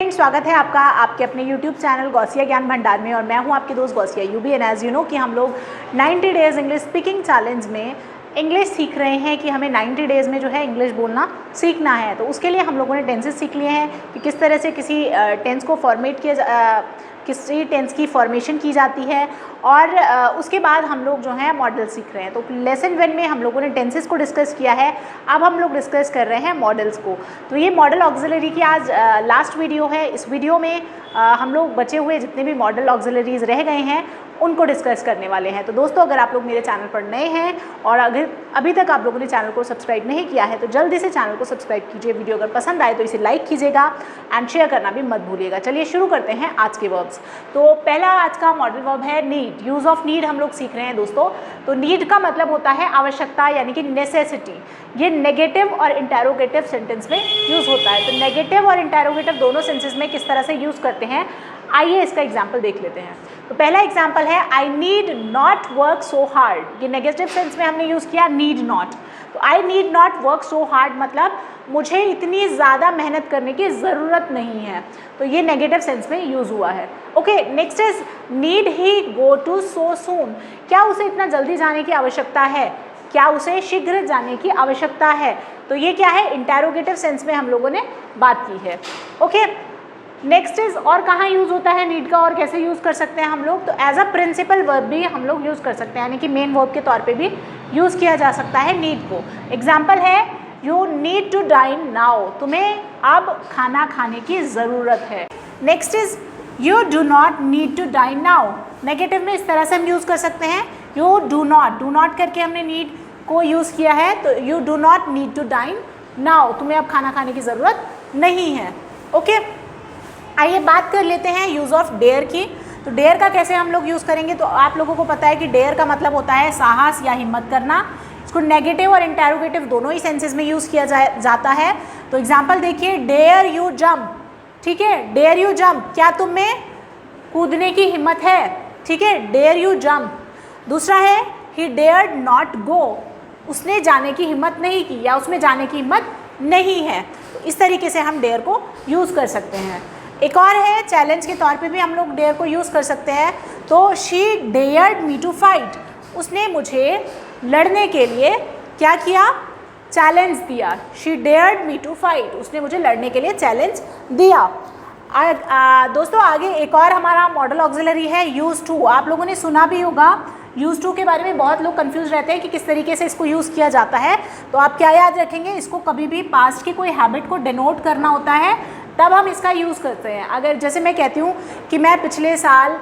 Friends, स्वागत है आपका आपके अपने YouTube चैनल गौसिया ज्ञान भंडार में और मैं हूं आपकी दोस्त गौसिया यूबी। एंड एज यू नो कि हम लोग 90 डेज़ इंग्लिश स्पीकिंग चैलेंज में इंग्लिश सीख रहे हैं कि हमें 90 डेज़ में जो है इंग्लिश बोलना सीखना है। तो उसके लिए हम लोगों ने टेंसेस सीख लिए हैं कि किस तरह से किसी टेंस को फॉर्मेट किया किसी टेंस की फॉर्मेशन की जाती है और उसके बाद हम लोग जो है मॉडल सीख रहे हैं। तो लेसन 1 में हम लोगों ने टेंसेस को डिस्कस किया है, अब हम लोग डिस्कस कर रहे हैं मॉडल्स को। तो ये मॉडल ऑक्सिलरी की आज लास्ट वीडियो है। इस वीडियो में हम लोग बचे हुए जितने भी मॉडल ऑक्सिलरीज रह गए हैं उनको डिस्कस करने वाले हैं। तो दोस्तों, अगर आप लोग मेरे चैनल पर नए हैं और अगर अभी तक आप लोगों ने चैनल को सब्सक्राइब नहीं किया है तो जल्दी से चैनल को सब्सक्राइब कीजिए। वीडियो अगर पसंद आए तो इसे लाइक कीजिएगा एंड शेयर करना भी मत भूलिएगा। चलिए शुरू करते हैं आज के वर्ब्स। तो पहला आज का मॉडल वर्ब है नीड। यूज़ ऑफ नीड हम लोग सीख रहे हैं दोस्तों। तो नीड का मतलब होता है आवश्यकता यानी कि नेसेसिटी। ये नेगेटिव और इंटेरोगेटिव सेंटेंस में यूज़ होता है। तो नेगेटिव और इंटेरोगेटिव दोनों सेंसेस में किस तरह से यूज़ करते हैं, आइए इसका एग्जाम्पल देख लेते हैं। तो पहला एग्जाम्पल है I need not work so hard. ये नेगेटिव सेंस में हमने यूज़ किया नीड नॉट। तो I need not work so hard मतलब मुझे इतनी ज़्यादा मेहनत करने की ज़रूरत नहीं है। तो ये नेगेटिव सेंस में यूज़ हुआ है। Okay, next is need he go to so soon. क्या उसे इतना जल्दी जाने की आवश्यकता है, क्या उसे शीघ्र जाने की आवश्यकता है। तो ये क्या है, इंटेरोगेटिव सेंस में हम लोगों ने बात की है। ओके, नेक्स्ट इज और कहाँ यूज़ होता है नीड का और कैसे यूज़ कर सकते हैं हम लोग। तो एज अ प्रिंसिपल वर्ब भी हम लोग यूज़ कर सकते हैं, यानी कि मेन वर्ब के तौर पे भी यूज़ किया जा सकता है नीड को। एग्जाम्पल है you need to dine now. तुम्हें अब खाना खाने की ज़रूरत है। Next is you do not need to dine now. Negative में इस तरह से हम यूज़ कर सकते हैं यू डू नॉट करके हमने नीड को यूज़ किया है। तो you do not need to dine now, तुम्हें अब खाना खाने की ज़रूरत नहीं है। ओके, आइए बात कर लेते हैं यूज़ ऑफ डेयर की। तो डेयर का कैसे हम लोग यूज़ करेंगे। तो आप लोगों को पता है कि डेयर का मतलब होता है साहस या हिम्मत करना। इसको नेगेटिव और इंटेरोगेटिव दोनों ही सेंसेस में यूज़ किया जाता है। तो एग्जांपल देखिए, डेयर यू जंप। ठीक है, डेयर यू जंप, क्या तुम में कूदने की हिम्मत है। ठीक है, डेयर यू जंप। दूसरा है ही डेयर्ड नॉट गो, उसने जाने की हिम्मत नहीं की या उसमें जाने की हिम्मत नहीं है। तो इस तरीके से हम डेयर को यूज़ कर सकते हैं। एक और है चैलेंज के तौर पे भी हम लोग डेयर को यूज़ कर सकते हैं। तो she dared me to fight, उसने मुझे लड़ने के लिए क्या किया, चैलेंज दिया। She dared me to fight, उसने मुझे लड़ने के लिए चैलेंज दिया। दोस्तों, आगे एक और हमारा मॉडल ऑक्सिलरी है यूज़ टू। आप लोगों ने सुना भी होगा यूज़ टू के बारे में। बहुत लोग कंफ्यूज रहते हैं कि किस तरीके से इसको यूज़ किया जाता है। तो आप क्या याद रखेंगे, इसको कभी भी पास्ट की कोई हैबिट को डिनोट करना होता है तब हम इसका यूज़ करते हैं। अगर जैसे मैं कहती हूँ कि मैं पिछले साल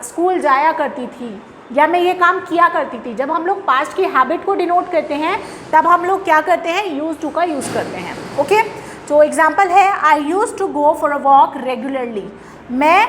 स्कूल जाया करती थी या मैं ये काम किया करती थी, जब हम लोग पास्ट की हैबिट को डिनोट करते हैं तब हम लोग क्या करते हैं, यूज़ टू का यूज़ करते हैं। ओके, तो एग्जाम्पल है I used to go for a walk regularly. मैं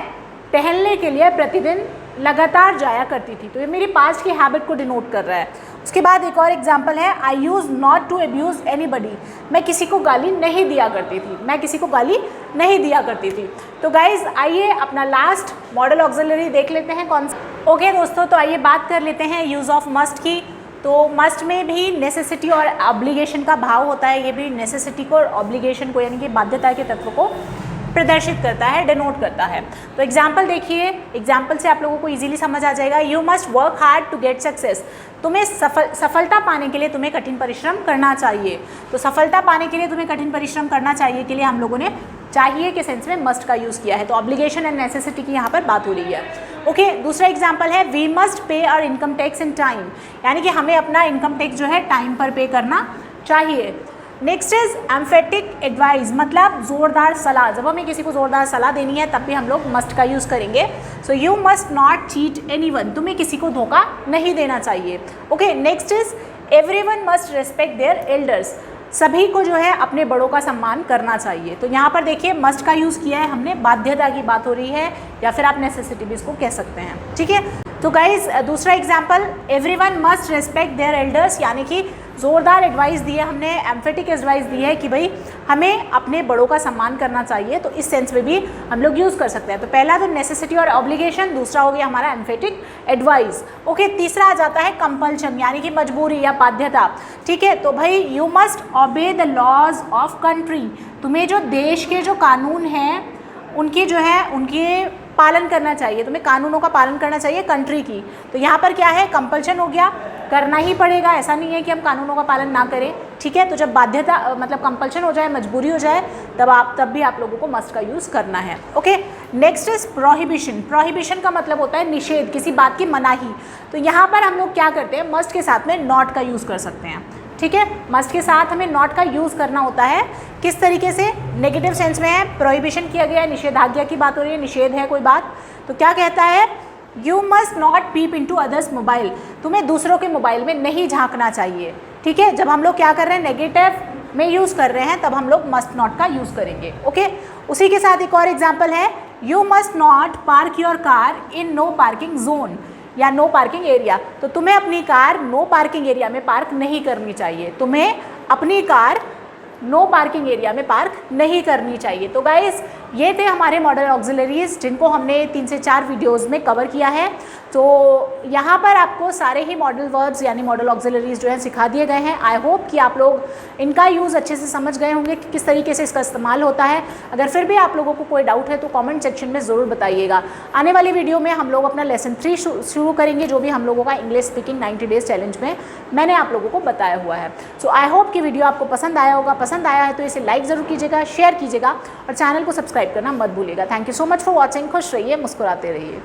टहलने के लिए प्रतिदिन लगातार जाया करती थी। तो ये मेरी पास्ट की हैबिट को डिनोट कर रहा है। उसके बाद एक और एग्जाम्पल है I used not to abuse anybody. मैं किसी को गाली नहीं दिया करती थी, मैं किसी को गाली नहीं दिया करती थी। तो गाइज़, आइए अपना लास्ट मॉडल ऑक्सिलरी देख लेते हैं कौन सा। ओके दोस्तों, तो आइए बात कर लेते हैं यूज़ ऑफ मस्ट की। तो मस्ट में भी नेसेसिटी और ऑब्लिगेशन का भाव होता है। ये भी नेसेसिटी को और ऑब्लिगेशन को यानी कि बाध्यता के तत्व को प्रदर्शित करता है, डिनोट करता है। तो एग्जाम्पल देखिए, एग्जाम्पल से आप लोगों को इजीली समझ आ जाएगा। You must work hard to get success. तुम्हें सफलता पाने के लिए तुम्हें कठिन परिश्रम करना चाहिए। तो सफलता पाने के लिए तुम्हें कठिन परिश्रम करना चाहिए के लिए हम लोगों ने चाहिए के सेंस में मस्ट का यूज़ किया है। तो ऑब्लिगेशन एंड नेसेसिटी की यहाँ पर बात हो रही है। ओके, दूसरा एग्जाम्पल है we must pay our income tax in time, यानी कि हमें अपना इनकम टैक्स जो है टाइम पर पे करना चाहिए। नेक्स्ट इज एम्फेटिक एडवाइस, मतलब ज़ोरदार सलाह। जब हमें किसी को ज़ोरदार सलाह देनी है तब भी हम लोग मस्ट का यूज़ करेंगे। So you must not cheat anyone, तुम्हें किसी को धोखा नहीं देना चाहिए। Okay, next is everyone must respect their elders, सभी को जो है अपने बड़ों का सम्मान करना चाहिए। तो यहाँ पर देखिए मस्ट का यूज़ किया है हमने, बाध्यता की बात हो रही है या फिर आप नेसेसिटी भी इसको कह सकते हैं। ठीक है, तो गाइज दूसरा example everyone must respect their elders, यानी कि ज़ोरदार एडवाइस दी है हमने, एम्फेटिक एडवाइस दी है कि भाई हमें अपने बड़ों का सम्मान करना चाहिए, तो इस सेंस में भी हम लोग यूज़ कर सकते हैं। तो पहला तो नेसेसिटी और ऑब्लिगेशन, दूसरा हो गया हमारा एम्फेटिक एडवाइस। ओके, तीसरा आ जाता है कंपल्शन, यानी कि मजबूरी या बाध्यता। ठीक है, तो भाई you must obey the laws of country, तुम्हें जो देश के जो कानून हैं उनकी जो है उनके पालन करना चाहिए, तुम्हें कानूनों का पालन करना चाहिए कंट्री की। तो यहाँ पर क्या है, कंपल्शन हो गया, करना ही पड़ेगा, ऐसा नहीं है कि हम कानूनों का पालन ना करें। ठीक है, तो जब बाध्यता मतलब कंपल्शन हो जाए, मजबूरी हो जाए, तब भी आप लोगों को मस्ट का यूज़ करना है। Okay, next is prohibition. Prohibition का मतलब होता है निषेध, किसी बात की मनाही। तो यहाँ पर हम लोग क्या करते हैं, मस्ट के साथ में नॉट का यूज़ कर सकते हैं। ठीक है, मस्ट के साथ हमें नॉट का यूज़ करना होता है। किस तरीके से, नेगेटिव सेंस में है, प्रोहिबिशन किया गया है, निषेधाज्ञा की बात हो रही है, निषेध है कोई बात, तो क्या कहता है, you must not peep into others mobile, तुम्हें दूसरों के मोबाइल में नहीं झांकना चाहिए। ठीक है, जब हम लोग क्या कर रहे हैं, नेगेटिव में यूज़ कर रहे हैं, तब हम लोग मस्ट नॉट का यूज़ करेंगे। ओके, उसी के साथ एक और एग्जाम्पल है, you must not park your car in no parking zone या नो पार्किंग एरिया। तो तुम्हें अपनी कार नो पार्किंग एरिया में पार्क नहीं करनी चाहिए, तुम्हें अपनी कार नो पार्किंग एरिया में पार्क नहीं करनी चाहिए। तो गाइस, ये थे हमारे मॉडल ऑक्सिलरीज जिनको हमने 3 से 4 वीडियोस में कवर किया है। तो यहाँ पर आपको सारे ही मॉडल वर्ब्स यानी मॉडल ऑक्सिलरीज जो है सिखा दिए गए हैं। आई होप कि आप लोग इनका यूज़ अच्छे से समझ गए होंगे कि किस तरीके से इसका इस्तेमाल होता है। अगर फिर भी आप लोगों को कोई डाउट है तो कमेंट सेक्शन में ज़रूर बताइएगा। आने वाली वीडियो में हम लोग अपना लेसन 3 शुरू करेंगे, जो भी हम लोगों का इंग्लिश स्पीकिंग 90 डेज चैलेंज में मैंने आप लोगों को बताया हुआ है। सो आई होप कि वीडियो आपको पसंद आया होगा। पसंद आया है तो इसे लाइक ज़रूर कीजिएगा, शेयर कीजिएगा और चैनल को सब्सक्राइब करना मत भूलिएगा। Thank you so much for watching. खुश रहिए, मुस्कुराते रहिए।